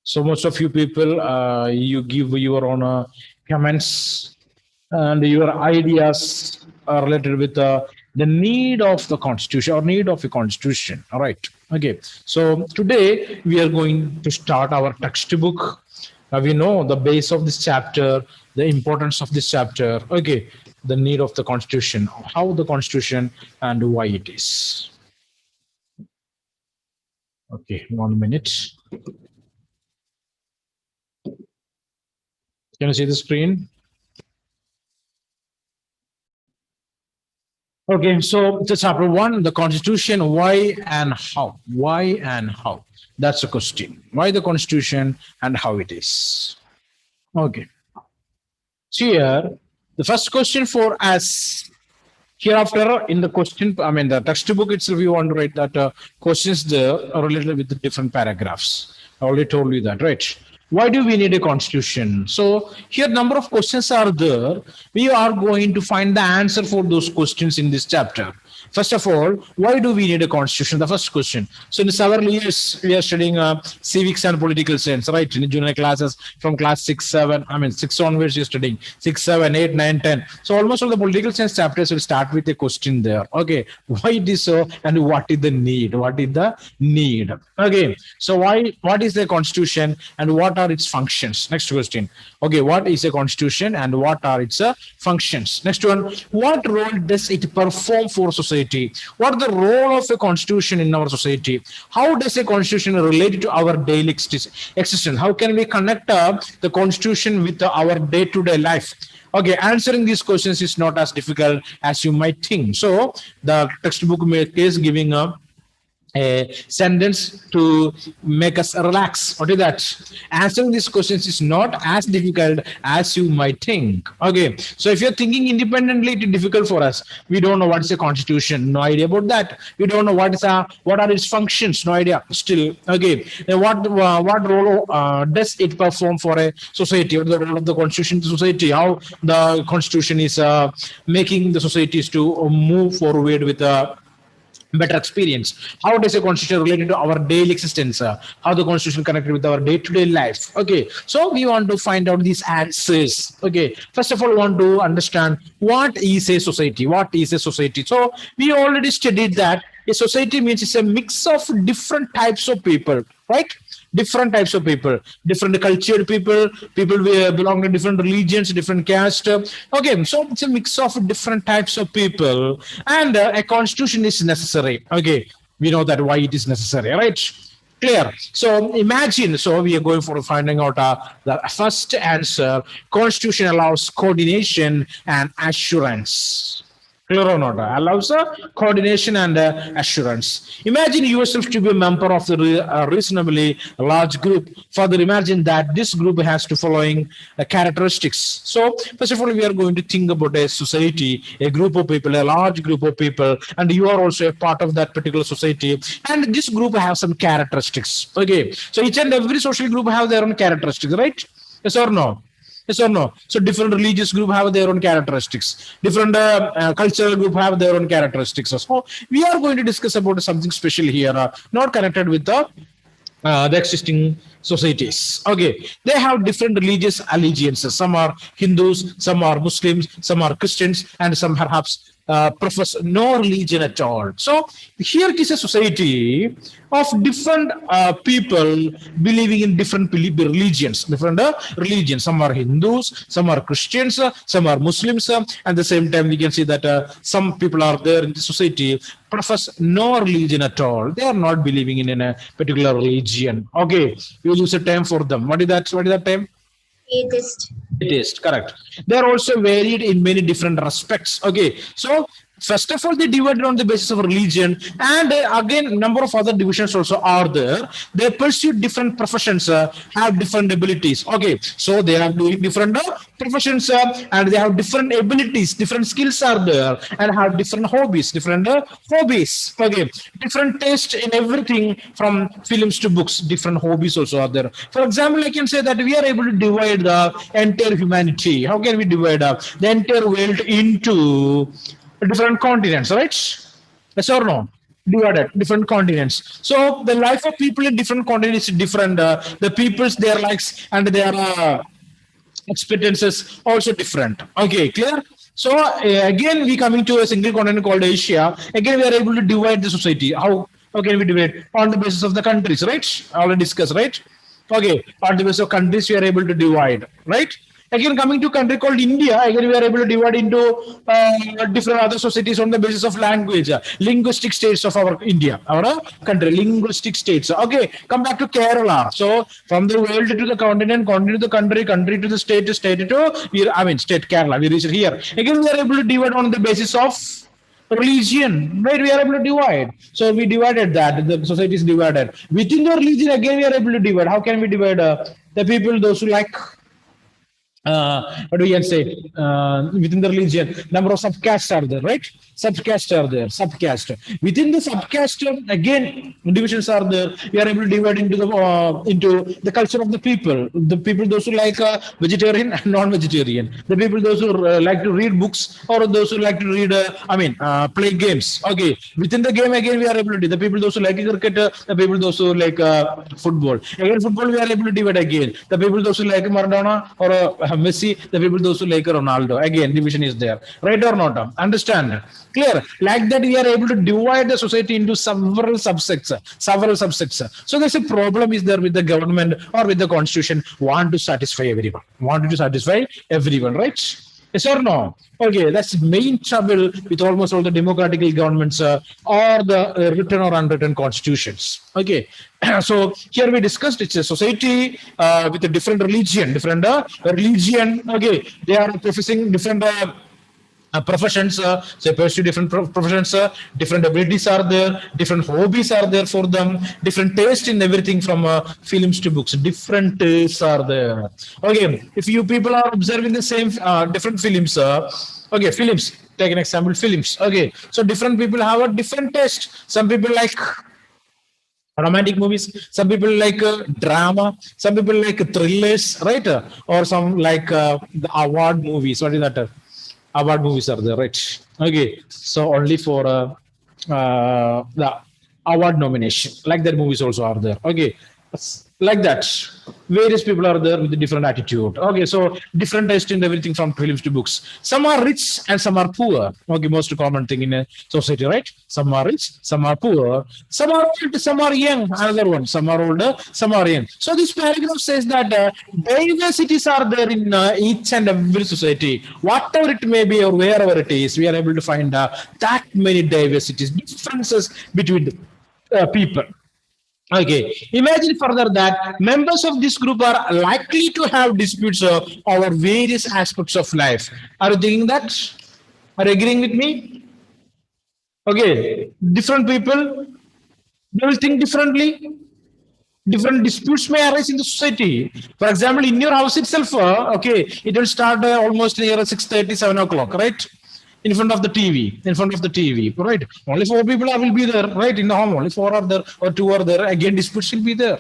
So most of you people, you give your own comments and your ideas are related with the need of the constitution or need of a constitution. All right. Okay. So today we are going to start our textbook. We know the base of this chapter, the importance of this chapter. Okay. The need of the constitution, how the constitution and why it is. Okay. 1 minute. Can you see the screen? Okay, so the chapter one, the constitution, why and how? Why and how? That's the question. Why the constitution and how it is? Okay. So here, the first question for us hereafter in the question, I mean, the textbook itself, you want to write that questions there are related with the different paragraphs. I already told you that, right? Why do we need a constitution? So here, number of questions are there. We are going to find the answer for those questions in this chapter. First of all, why do we need a constitution? The first question. So in several years, we are studying civics and political science, right? In junior classes, from class 6, 7, I mean 6 onwards, you're studying 6, 7, 8, 9, 10. So almost all the political science chapters will start with a question there. Okay, why it is so and what is the need? What is the need? Okay, so what is the constitution and what are its functions? Next question. Okay, what is a constitution and what are its functions? Next one, what role does it perform for society? What is the role of a constitution in our society? How does a constitution relate to our daily existence? How can we connect the constitution with our day-to-day life? Okay, answering these questions is not as difficult as you might think. So the textbook is giving a sentence to make us relax. What is that? Answering these questions is not as difficult as you might think. Okay, so if you're thinking independently, it's difficult for us. We don't know what is a constitution, no idea about that. We don't know what are its functions, no idea. Still, okay, what role does it perform for a society? What is the role of the constitution to society? How the constitution is making the societies to move forward with better experience. How does a constitution related to our daily existence? How the constitution connected with our day-to-day life? Okay, so we want to find out these answers. Okay, first of all, we want to understand what is a society. What is a society? So we already studied that a society means it's a mix of different types of people, right? Different types of people, different cultured people, people belong to different religions, different caste. Okay, so it's a mix of different types of people, and a constitution is necessary. Okay, we know that why it is necessary, right? Clear. So imagine. So we are going for finding out the first answer. Constitution allows coordination and assurance. Clear or not? Allows coordination and assurance. Imagine yourself to be a member of the reasonably large group. Further, imagine that this group has the following characteristics. So, first of all, we are going to think about a society, a group of people, a large group of people, and you are also a part of that particular society. And this group has some characteristics. Okay, so each and every social group have their own characteristics, right? Yes or no? Yes or no? So different religious group have their own characteristics. Different cultural group have their own characteristics. So we are going to discuss about something special here, not connected with the existing societies. Okay, they have different religious allegiances. Some are Hindus, some are Muslims, some are Christians, and some perhaps profess no religion at all. So here it is a society of different people believing in different religions. Different religions. Some are Hindus, some are Christians, some are Muslims. At the same time, we can see that some people are there in the society profess no religion at all. They are not believing in a particular religion. Okay, we will use a term for them. What is that? What is that term? Atheist. Atheist, correct. They are also varied in many different respects. Okay, so first of all, they divided on the basis of religion, and again, number of other divisions also are there. They pursue different professions, have different abilities. Okay, so they are doing different professions, and they have different abilities, different skills are there, and have different hobbies, different hobbies. Okay, different taste in everything from films to books. Different hobbies also are there. For example, I can say that we are able to divide the entire humanity. How can we divide the entire world into different continents, right? Yes or no? divided different continents. So the life of people in different continents is different. The people's their likes and their experiences also different. Okay, clear. So again we coming to a single continent called Asia. Again we are able to divide the society. How can we divide? On the basis of the countries, right? Already discussed, right? Okay, on the basis of countries we are able to divide, right? Again, coming to country called India, again we are able to divide into different other societies on the basis of language, linguistic states of our India, our country, linguistic states. Okay, come back to Kerala. So from the world to the continent, continent to the country, country to the state, state to I mean state Kerala. We reach it here. Again, we are able to divide on the basis of religion, right? We are able to divide. So we divided that. The society is divided within the religion. Again, we are able to divide. How can we divide the people? Those who like what do we can say, within the religion, number of subcastes are there, right? Subcaste are there, subcaste. Within the subcaste, again, divisions are there. We are able to divide into the culture of the people. The people, those who like vegetarian and non-vegetarian. The people, those who like to read books or those who like to read, play games. Okay. Within the game, again, we are able to do. The people, those who like cricket, the people, those who like football. Again, football, we are able to divide again. The people, those who like Maradona or Messi, the people, those who like Ronaldo. Again, division is there. Right or not? Understand? Clear? Like that, we are able to divide the society into several subsects. Several subsects. So there's a problem is there with the government or with the constitution. Want to satisfy everyone. Want to satisfy everyone, right? Yes or no? Okay, that's the main trouble with almost all the democratic governments or the written or unwritten constitutions. Okay, so here we discussed it's a society with a different religion. Okay, they are professing different professions, they pursue different professions, different abilities are there, different hobbies are there for them, different taste in everything from films to books, different tastes are there. Okay, if you people are observing the same different films, okay, films, take an example, films. Okay, so different people have a different taste. Some people like romantic movies, some people like drama, some people like thrillers, right? Or some like the award movies. What is that? Award movies are there, right? Okay, so only for the award nomination, like that movies also are there. Okay, like that, various people are there with a different attitude. Okay, so different taste in everything from films to books. Some are rich and some are poor. Okay, most common thing in a society, right? Some are rich, some are poor, some are old, some are young, another one, some are older, some are young. So this paragraph says that diversities are there in each and every society, whatever it may be or wherever it is. We are able to find that many diversities, differences between people. Okay, imagine further that members of this group are likely to have disputes over various aspects of life. Are you thinking that? Are you agreeing with me? Okay, different people, they will think differently. Different disputes may arise in the society. For example, in your house itself, okay, it will start almost near 6:30, 7 o'clock, right? In front of the TV, in front of the TV, right? Only four people will be there, right? In the home, only four are there or two are there. Again, disputes will be there.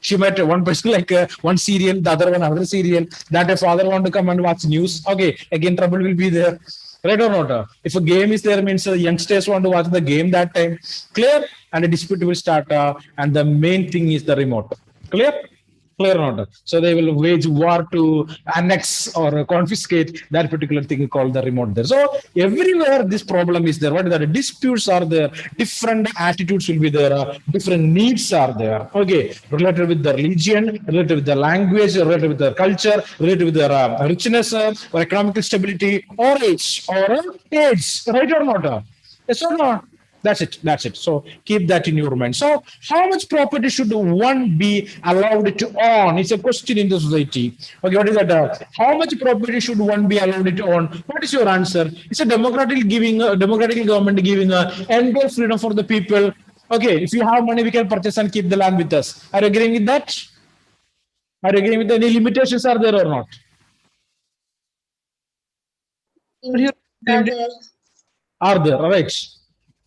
She might one person like one serial, the other one another serial. That a father want to come and watch news. Okay, again trouble will be there. Right or not? If a game is there, means youngsters want to watch the game that time. Clear? And a dispute will start. And the main thing is the remote. Clear? Clear or not? So they will wage war to annex or confiscate that particular thing called the remote there. So everywhere this problem is there. What is that? Disputes are there. Different attitudes will be there. Different needs are there. Okay, related with the religion, related with the language, related with the culture, related with their richness or economical stability or age. Right or not? Yes or no? That's it. That's it. So keep that in your mind. So, how much property should one be allowed to own? It's a question in the society. Okay, what is that? How much property should one be allowed to own? What is your answer? It's a democratic government giving entire freedom for the people. Okay, if you have money, we can purchase and keep the land with us. Are you agreeing with that? Are you agreeing with any limitations are there or not? Are there? Are there? All right.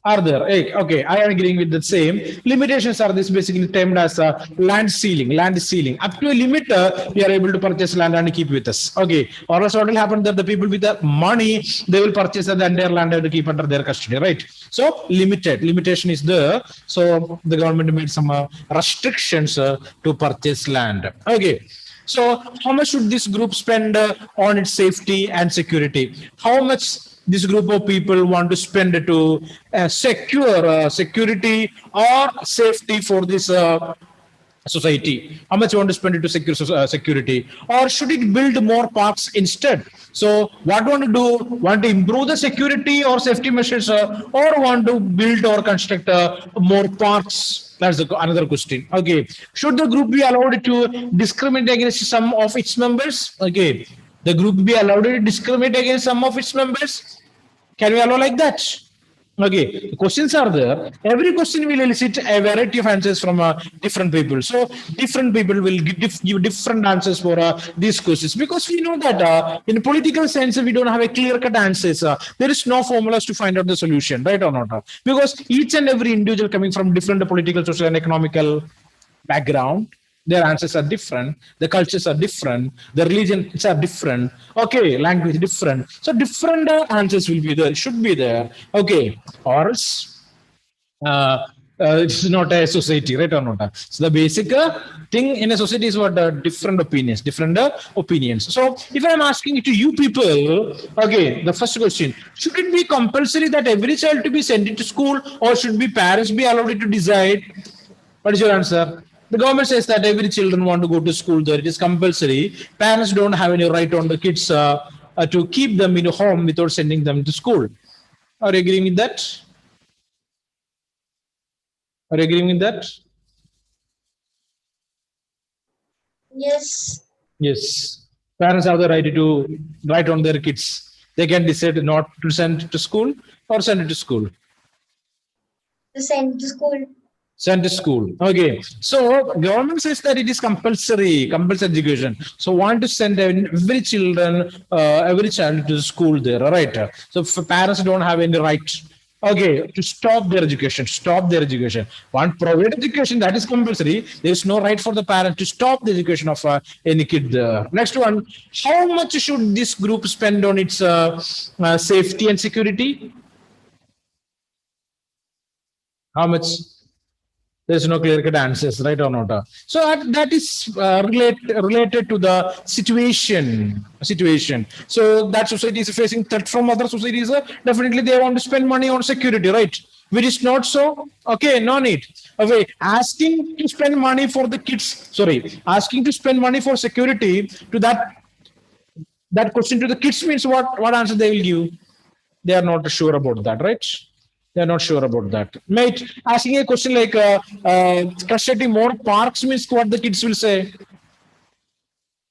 Are there? Okay, I am agreeing with the same. Limitations are this basically termed as land ceiling. Land ceiling. Up to a limit, we are able to purchase land and keep with us. Okay. Or else what will happen that the people with the money, they will purchase the entire land and keep under their custody, right? So limited. Limitation is there. So the government made some restrictions to purchase land. Okay. So, how much should this group spend on its safety and security? How much this group of people want to spend to secure security or safety for this society? How much you want to spend it to secure security, or should it build more parks instead? So, what want to do? Want to improve the security or safety measures, or want to build or construct more parks? That's another question. Okay, should the group be allowed to discriminate against some of its members? Okay, the group be allowed to discriminate against some of its members. Can we allow like that? Okay, the questions are there. Every question will elicit a variety of answers from different people. So different people will give different answers for these questions, because we know that in political science we don't have a clear-cut answers. There is no formulas to find out the solution, right or not? Because each and every individual coming from different political, social, and economical background, their answers are different, the cultures are different, the religions are different, okay, language different, so different answers will be there, should be there. Okay, or else it's not a society, right or not? So the basic thing in a society is what different opinions, so if I'm asking it to you people, okay, the first question: should it be compulsory that every child to be sent into school, or should be parents be allowed to decide? What is your answer? The government says that every children want to go to school there. It is compulsory. Parents don't have any right on the kids to keep them in a home without sending them to school. Are you agreeing with that? Are you agreeing with that? Yes. Yes. Parents have the right to write on their kids. They can decide not to send to school or send it to school. To send to school. Send to school. Okay. So government says that it is compulsory education. So want to send every children, every child to school there, right? So if parents don't have any right, okay, to stop their education. Want private education, that is compulsory. There is no right for the parent to stop the education of any kid there. Next one: how much should this group spend on its safety and security? How much? There's no clear-cut answers, right or not? So that is related to the situation. So that society is facing threat from other societies. Definitely, they want to spend money on security, right? Which is not so. Okay, no need. Okay, asking to spend money for the kids. Sorry, asking to spend money for security to that question to the kids means what? What answer they will give? They are not sure about that, right? They are not sure about that. Mate, asking a question like constructing more parks means what the kids will say.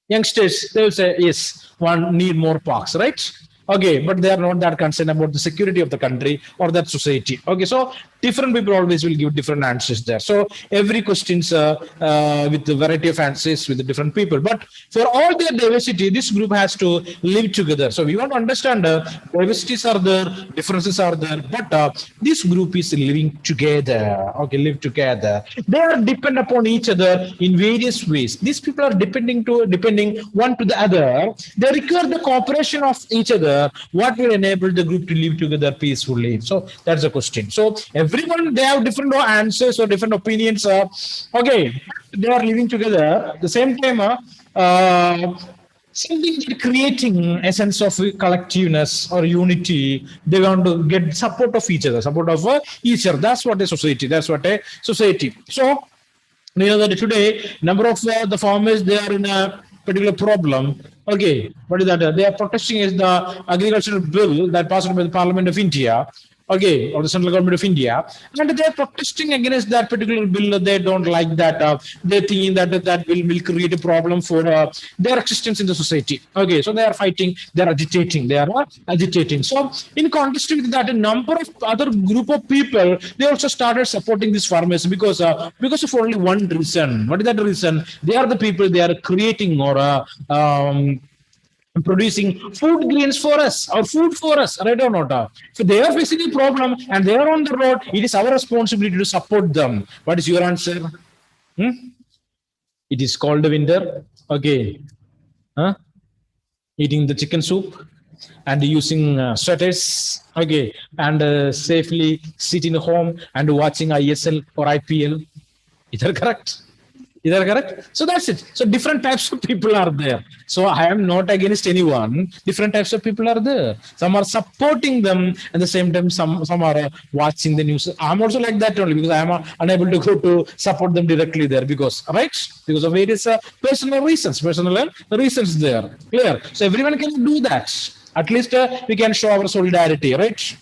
Youngsters, they will say, yes, one need more parks, right? Okay, but they are not that concerned about the security of the country or that society. Okay, so different people always will give different answers there. So every questions with the variety of answers with the different people. But for all their diversity, this group has to live together. So we want to understand diversities are there, differences are there, but this group is living together. Okay, live together. They are depend upon each other in various ways. These people are depending one to the other. They require the cooperation of each other. What will enable the group to live together peacefully? So that's the question. So everyone, they have different answers or different opinions. Okay, they are living together at the same time. Something like creating a sense of collectiveness or unity. They want to get support of each other, support of each other. That's what a society. That's what a society. So you know that today number of the farmers, they are in a particular problem. Okay, what is that? They are protesting against the agricultural bill that passed by the Parliament of India. Okay, or the central government of India, and they are protesting against that particular bill. They don't like that. They think that bill will create a problem for their existence in the society. Okay, so they are fighting. They are agitating. They are agitating. So in contrast with that, a number of other group of people, they also started supporting these farmers because of only one reason. What is that reason? They are the people. They are creating or producing food grains for us or food for us, right or not? If they are facing a problem and they are on the road, it is our responsibility to support them. What is your answer? Hmm? It is called winter. Okay. Huh? Eating the chicken soup and using sweaters, okay, and safely sitting home and watching ISL or IPL. Is that correct? Is that correct? So that's it. So different types of people are there. So I am not against anyone. Different types of people are there. Some are supporting them, at the same time, some are watching the news. I'm also like that only because I am unable to go to support them directly there because right because of various personal reasons there. Clear. So everyone can do that. At least we can show our solidarity, right?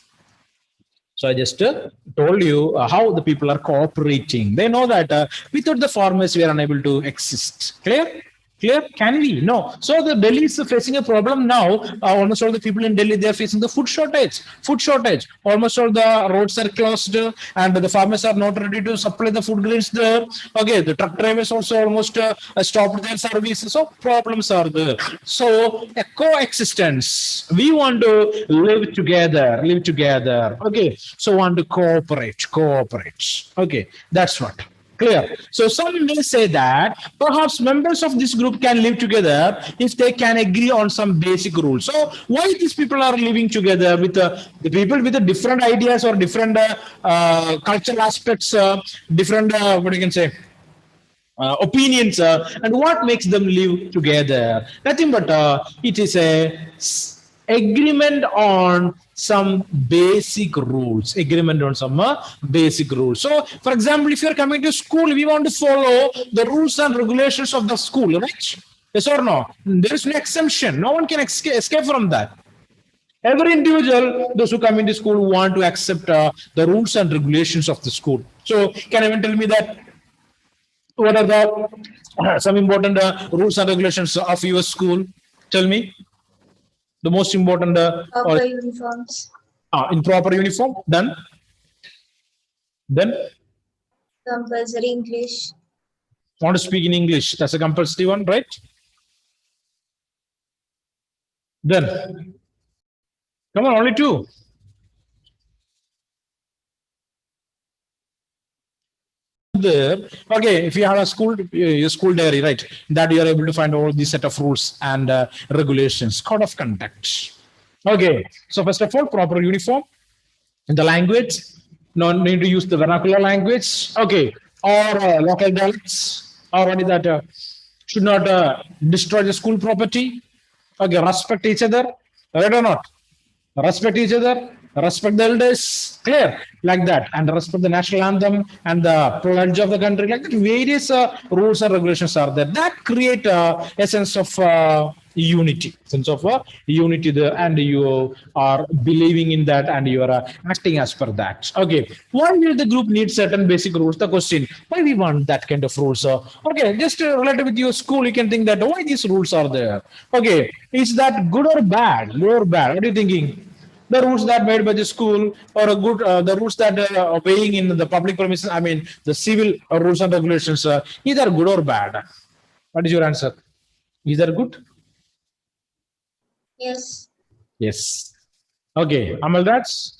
So I just told you how the people are cooperating. They know that without the farmers, we are unable to exist. Clear? Clear? Can we? No. So the Delhi is facing a problem now. Almost all the people in Delhi, they are facing the food shortage. Food shortage. Almost all the roads are closed and the farmers are not ready to supply the food grains there. Okay, the truck drivers also almost stopped their services. So problems are there. So a coexistence. We want to live together, live together. Okay, so want to cooperate. Okay, that's what. Clear. So some will say that perhaps members of this group can live together if they can agree on some basic rules. So why these people are living together with the people with the different ideas or different cultural aspects, different what you can say opinions, and what makes them live together? Nothing but it is a agreement on some basic rules. Agreement on some basic rules. So, for example, if you are coming to school, we want to follow the rules and regulations of the school, right? Yes or no? There is no exemption. No one can escape from that. Every individual, those who come into school, want to accept the rules and regulations of the school. So, can anyone tell me that what are the some important rules and regulations of your school? Tell me the most important or Proper uniforms. in proper uniform. Then Compulsory English. want to speak in English. That's a compulsory one, right? Then come on, only two. There, okay. If you have a school, your school diary, right? That you are able to find all these set of rules and regulations, code of conduct. Okay. So first of all, proper uniform. In the language, no need to use the vernacular language, okay, or local dialects, or what is that? Should not destroy the school property. Okay, respect each other, right or not? Respect each other, respect the elders, clear, like that, and respect the national anthem and the pledge of the country, like that. Various rules and regulations are there that create a sense of unity there, and you are believing in that and you are acting as per that. Okay, why will the group need certain basic rules? The question, why we want that kind of rules? Okay, just related with your school, you can think that why these rules are there. Okay, is that good or bad? Good or bad? What are you thinking? The rules that made by the school or a good the rules that are obeying in the public premises, I mean the civil rules and regulations, either good or bad? What is your answer? Either good? Yes. Yes. Okay, Amal, that's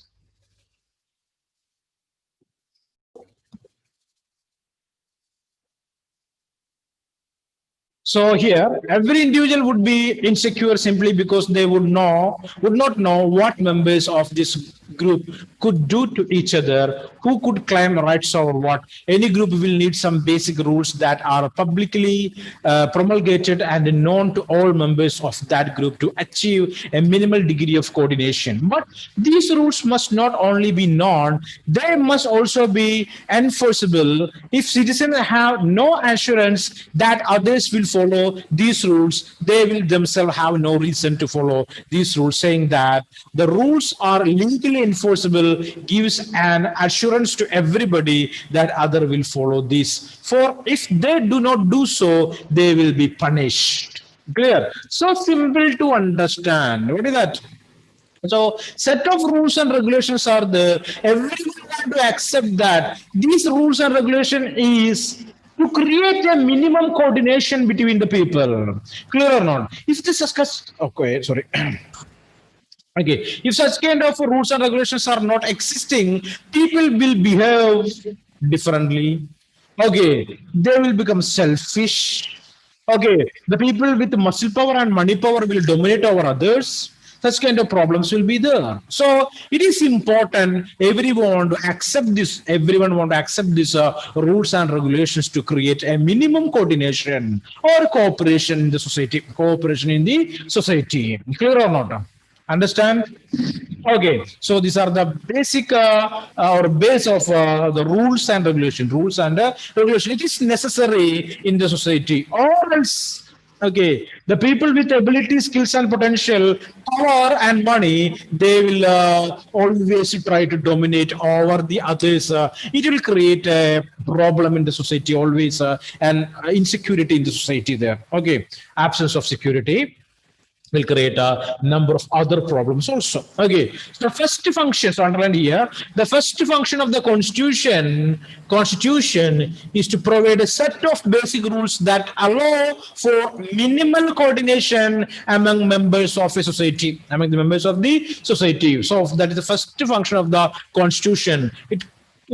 so here, every individual would be insecure simply because they would not know what members of this group could do to each other, who could claim rights over what. Any group will need some basic rules that are publicly promulgated and known to all members of that group to achieve a minimal degree of coordination. But these rules must not only be known, they must also be enforceable. If citizens have no assurance that others will follow these rules, they will themselves have no reason to follow these rules. Saying that the rules are legally enforceable gives an assurance to everybody that other will follow this. For if they do not do so, they will be punished. Clear? So simple to understand. What is that? So set of rules and regulations are there. Everyone have to accept that these rules and regulation is to create a minimum coordination between the people. Clear or not? If this discuss, okay, sorry. Okay, if such kind of rules and regulations are not existing, people will behave differently. Okay, they will become selfish. Okay, the people with muscle power and money power will dominate over others. Such kind of problems will be there. So it is important everyone to accept this. Everyone want to accept these rules and regulations to create a minimum coordination or cooperation in the society. Cooperation in the society. Clear or not? Understand? Okay, so these are the basic or base of the rules and regulation. Rules and regulation. It is necessary in the society, or else, okay, the people with ability, skills, and potential, power, and money, they will always try to dominate over the others. It will create a problem in the society, always, and insecurity in the society there. Okay, absence of security will create a number of other problems also. Okay, so first function, so underline here, the first function of the constitution is to provide a set of basic rules that allow for minimal coordination among members of a society, among the members of the society. So that is the first function of the constitution.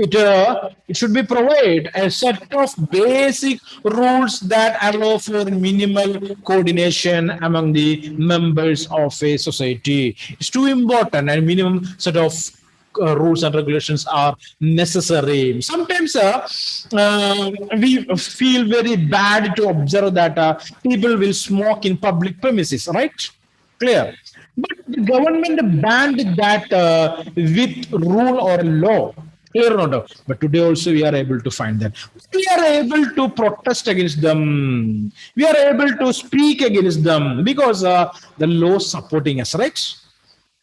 It should be provide a set of basic rules that allow for minimal coordination among the members of a society. It's too important, and minimum set of rules and regulations are necessary. Sometimes we feel very bad to observe that people will smoke in public premises, right? Clear. But the government banned that with rule or law. Clear or not? But today also we are able to find that. We are able to protest against them. We are able to speak against them because the law supporting us, right?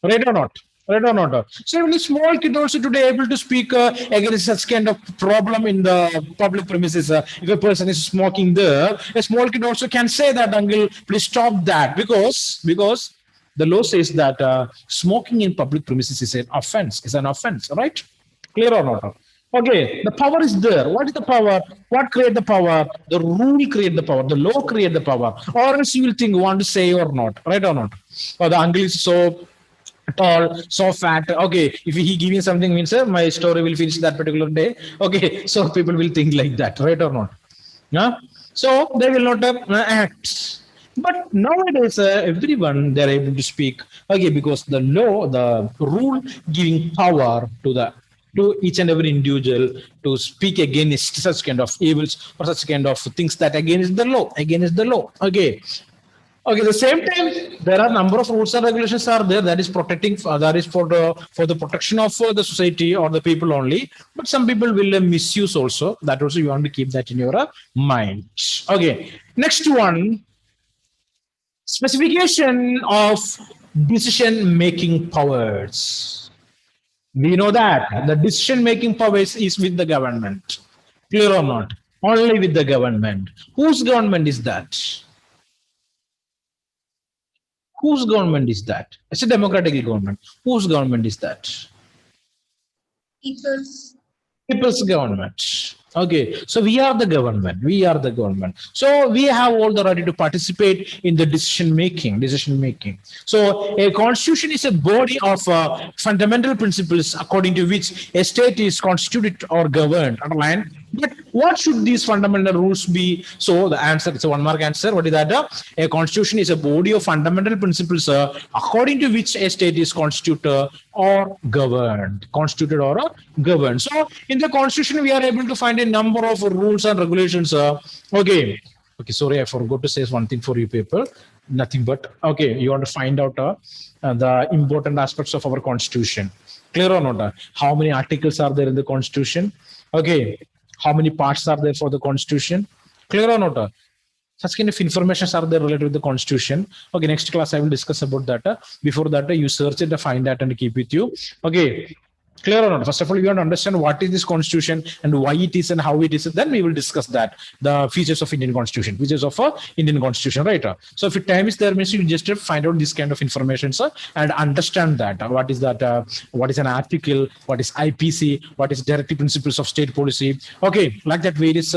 Right or not? Right or not? So even a small kid also today able to speak against such kind of problem in the public premises. If a person is smoking there, a small kid also can say that, uncle, please stop that, because the law says that smoking in public premises is an offense. Is an offense, right? Clear or not? Okay, the power is there. What is the power? What create the power? The rule create the power. The law create the power. Or else you will think want to say or not, right or not? Or the uncle is so tall, so fat. Okay, if he giving something means my story will finish that particular day. Okay, so people will think like that, right or not? Yeah. So they will not act. But nowadays, everyone they're able to speak. Okay, because the law, the rule giving power to each and every individual to speak against such kind of evils or such kind of things that against the law, against the law. Okay. Okay, the same time, there are number of rules and regulations are there that is protecting, that is for the protection of the society or the people only. But some people will misuse also. That also you want to keep that in your mind. Okay, next one, specification of decision-making powers. We know that the decision-making powers is with the government. Clear or not? Only with the government. Whose government is that? Whose government is that? It's a democratic government. Whose government is that? People's. People's government. Okay, so we are the government. We are the government. So we have all the right to participate in the decision making. Decision making. So a constitution is a body of fundamental principles according to which a state is constituted or governed. Underline. But what should these fundamental rules be? So the answer, it's a one mark answer. What is that? A constitution is a body of fundamental principles according to which a state is constituted or governed. Constituted or governed. So in the constitution, we are able to find a number of rules and regulations. Okay. Okay, sorry, I forgot to say one thing for you people. Nothing but, okay, you want to find out the important aspects of our constitution. Clear or not? How many articles are there in the constitution? Okay. How many parts are there for the constitution? Clear or not? Such kind of information are there related to the constitution. Okay, next class I will discuss about that. Before that, you search it, find that and keep with you. Okay, clear or not? First of all, you want to understand what is this constitution and why it is and how it is. Then we will discuss that, the features of Indian constitution, features of Indian constitution, right? So if time is there, means you just find out this kind of information, sir, and understand that. What is that? What is an article? What is IPC? What is directive principles of state policy? Okay, like that various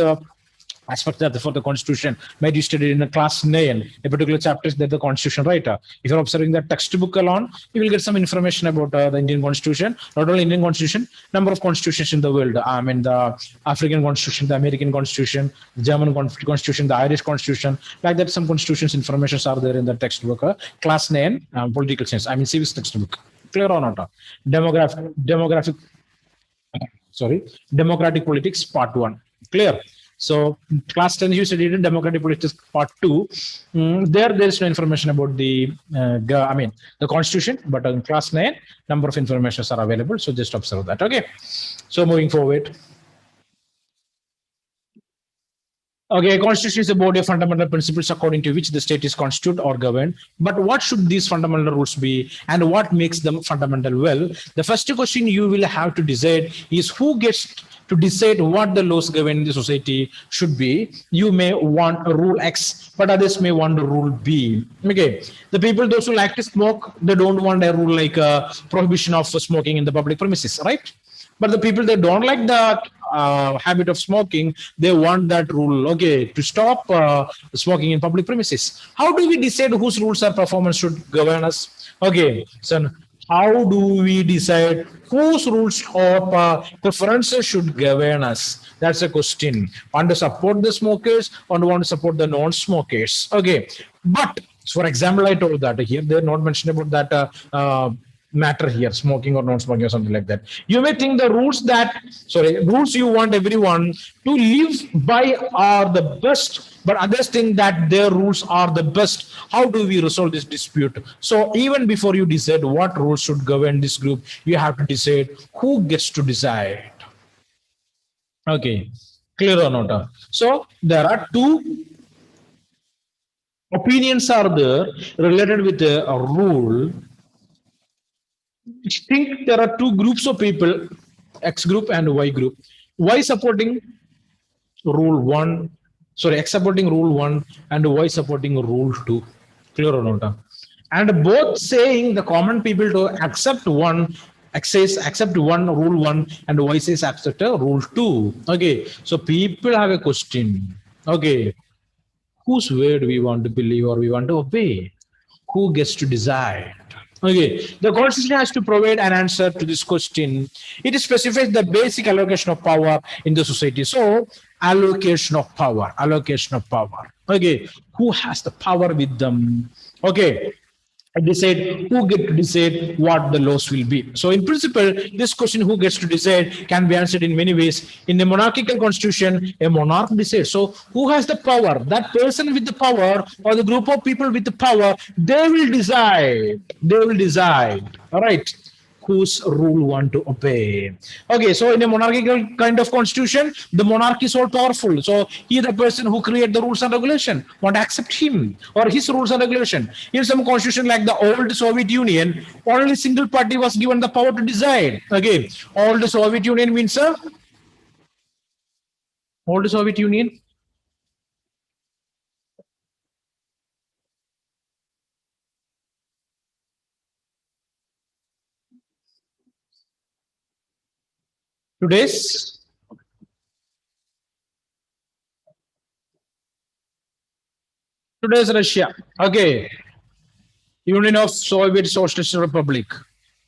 aspects that for the constitution might be studied in a class 9, a particular chapter is that the constitution writer. If you're observing the textbook alone, you will get some information about the Indian constitution, not only Indian constitution, number of constitutions in the world. I mean the African constitution, the American constitution, the German constitution, the Irish constitution, like that. Some constitutions informations are there in the textbook, class 9, political science, I mean civics textbook. Clear or not? Demographic, sorry, democratic politics part 1. Clear? So class 10 you studied in democratic politics part 2. There is no information about the I mean the constitution, but in class 9 number of informations are available, so just observe that. Okay, so moving forward. Okay, constitution is a body of fundamental principles according to which the state is constituted or governed. But what should these fundamental rules be, and what makes them fundamental? Well, the first question you will have to decide is who gets to decide what the laws governing the society should be. You may want a rule X, but others may want a rule B. Okay, the people, those who like to smoke, they don't want a rule like a prohibition of smoking in the public premises, right? But the people that don't like the habit of smoking, they want that rule, okay, to stop smoking in public premises. How do we decide whose rules or performance should govern us? Okay, so how do we decide whose rules or preferences should govern us? That's a question. Want to support the smokers or want to support the non-smokers? Okay, but for example, I told that here they're not mentioned about that matter here, smoking or non-smoking or something like that. You may think the rules rules you want everyone to live by are the best, but others think that their rules are the best. How do we resolve this dispute? So even before you decide what rules should govern this group, you have to decide who gets to decide. Okay, clear or not? So there are two opinions are there related with a rule. I think there are two groups of people, X group and Y group. Y supporting rule 1, sorry, X supporting rule 1 and Y supporting rule 2. Clear or not? And both saying the common people to accept one, X says accept one, rule 1, and Y says accept a rule 2. Okay, so people have a question. Okay, whose word we want to believe or we want to obey? Who gets to decide? Okay, the constitution has to provide an answer to this question. It specifies the basic allocation of power in the society. So, allocation of power, allocation of power. Okay, who has the power with them? Okay, decide who get to decide what the laws will be. So in principle, this question who gets to decide can be answered in many ways. In a monarchical constitution, a monarch decides. So who has the power? That person with the power or the group of people with the power, they will decide. They will decide. All right. Whose rule want to obey. Okay, so in a monarchical kind of constitution, the monarch is all powerful. So he, the person who create the rules and regulation, want to accept him or his rules and regulation. In some constitution like the old Soviet Union, only single party was given the power to decide. Okay, old Soviet Union means old Soviet Union. Today's Russia. Okay, Union of Soviet Socialist Republic.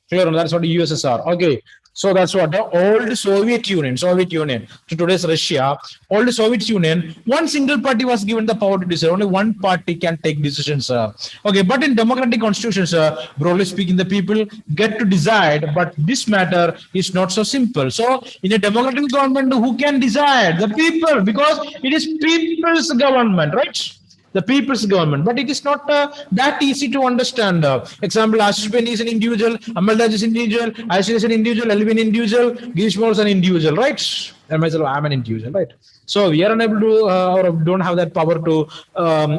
Clear? That's what the USSR. Okay, so that's what the old Soviet Union. Soviet Union to today's Russia. Old Soviet Union. One single party was given the power to decide. Only one party can take decisions. Okay, but in democratic constitutions, broadly speaking, the people get to decide. But this matter is not so simple. So in a democratic government, who can decide? The people, because it is people's government, right? The people's government, but it is not that easy to understand. Example, Ashwin is an individual, Amalraj is an individual, Ashwin is an individual, Elvin individual, Gishmore is an individual, right? And myself, I'm an individual, right? So we are unable to or don't have that power to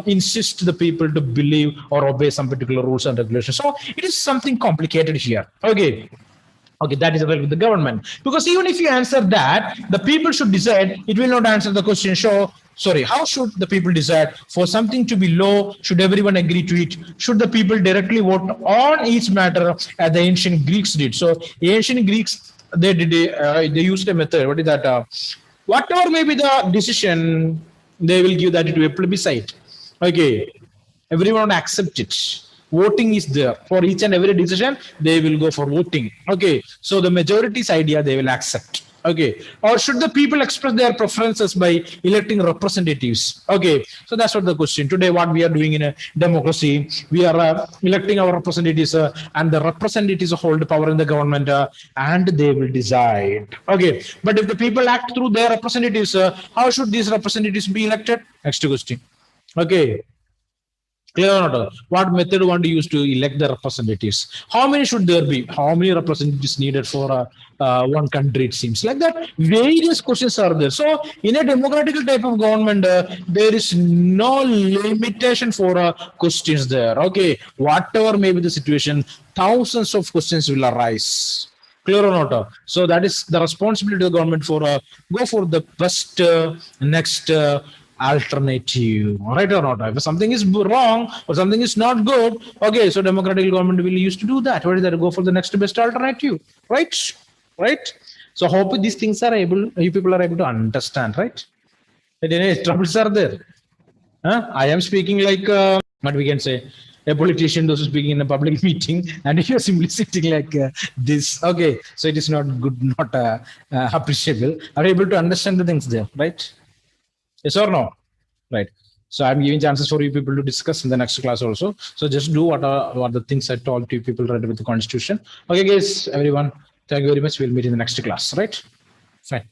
insist the people to believe or obey some particular rules and regulations. So it is something complicated here. Okay. Okay, that is available with the government. Because even if you answer that, the people should decide, it will not answer the question. So, sorry, how should the people decide? For something to be law, should everyone agree to it? Should the people directly vote on each matter as the ancient Greeks did? So, ancient Greeks, they used a method. What is that? Whatever may be the decision, They will give that to a plebiscite. Okay, everyone accept it. Voting is there for each and every decision. They will go for voting. Okay, so the majority's idea they will accept. Okay, or should the people express their preferences by electing representatives? Okay, so that's what the question today. What we are doing in a democracy, we are electing our representatives, and the representatives hold power in the government, and they will decide. Okay, but if the people act through their representatives, how should these representatives be elected? Next question. Okay, clear or not? What method want to use to elect the representatives? How many should there be? How many representatives needed for one country? It seems like that. Various questions are there. So, in a democratic type of government, there is no limitation for questions there. Okay, whatever may be the situation, thousands of questions will arise. Clear or not? So that is the responsibility of the government for go for the best next alternative, right or not? If something is wrong or something is not good, okay, so democratic government will use to do that. What is that? Go for the next best alternative, right? Right. So hope these things are able, you people are able to understand, right? But any troubles are there? Huh? I am speaking like what we can say, a politician who's speaking in a public meeting, and you're simply sitting like this. Okay, so it is not good, not appreciable. Are you able to understand the things there, right? Yes or no? Right. So I'm giving chances for you people to discuss in the next class also. So just do what the things I told to you people related with the constitution. Okay, guys, everyone. Thank you very much. We'll meet in the next class, right? Fine.